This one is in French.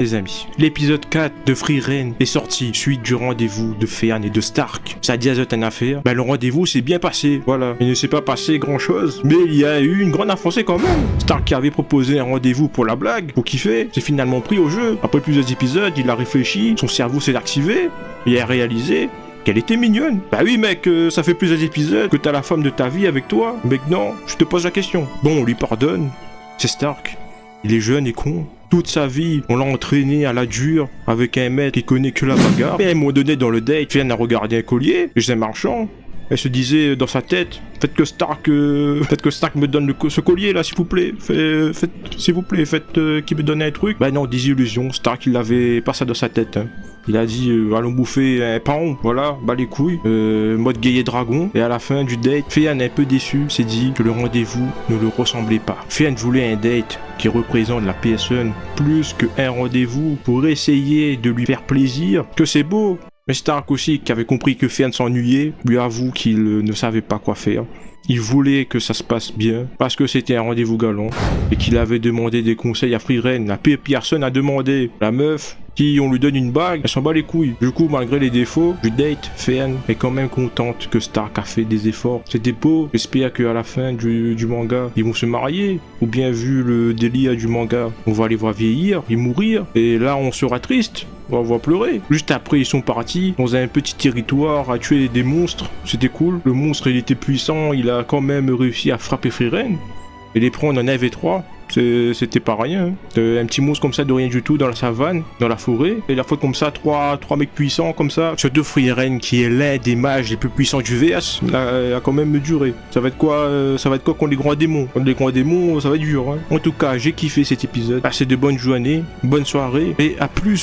Les amis, l'épisode 4 de Frieren est sorti, suite du rendez-vous de Feann et de Stark. Ça dit à une affaire, le rendez-vous s'est bien passé, voilà. Il ne s'est pas passé grand chose, mais il y a eu une grande avancée quand même. Stark qui avait proposé un rendez-vous pour la blague, pour kiffer, s'est finalement pris au jeu. Après plusieurs épisodes, il a réfléchi, son cerveau s'est activé, et a réalisé qu'elle était mignonne. Bah oui mec, ça fait plusieurs épisodes que t'as la femme de ta vie avec toi. Mec non, je te pose la question. Bon, on lui pardonne, c'est Stark. Il est jeune et con. Toute sa vie, on l'a entraîné à la dure avec un maître qui connaît que la bagarre. Et à un moment donné dans le date, Feann a regardé un collier, et c'est marchand. Elle se disait dans sa tête, faites que Stark me donne ce collier là s'il vous plaît, s'il vous plaît, faites qu'il me donne un truc. Bah non, désillusion, Stark il avait pas ça dans sa tête. Hein. Il a dit allons bouffer un paon, voilà, bah les couilles, mode guerrier dragon. Et à la fin du date, Feann un peu déçu, s'est dit que le rendez-vous ne le ressemblait pas. Feann voulait un date qui représente la PSN plus qu'un rendez-vous pour essayer de lui faire plaisir, que c'est beau. Mais Stark aussi, qui avait compris que Feann s'ennuyait, lui avoue qu'il ne savait pas quoi faire. Il voulait que ça se passe bien, parce que c'était un rendez-vous galant, et qu'il avait demandé des conseils à Frieren. La personne a demandé, la meuf, qui on lui donne une bague, elle s'en bat les couilles. Du coup, malgré les défauts du date, Feann est quand même contente que Stark a fait des efforts. C'était beau, j'espère qu'à la fin du manga, ils vont se marier, ou bien vu le délire du manga, on va les voir vieillir et mourir, et là on sera triste. On va pleurer. Juste après, ils sont partis dans un petit territoire à tuer des monstres. C'était cool. Le monstre, il était puissant. Il a quand même réussi à frapper Frieren et les prendre en 1v3. C'était pas rien. Hein. Un petit monstre comme ça de rien du tout dans la savane, dans la forêt. Et la fois comme ça, trois mecs puissants comme ça. Surtout Frieren qui est l'un des mages les plus puissants du VS, a quand même duré. Ça va être quoi contre les grands démons. Contre les grands démons, ça va être dur. Hein. En tout cas, j'ai kiffé cet épisode. Passez de bonnes journées, bonne soirée et à plus.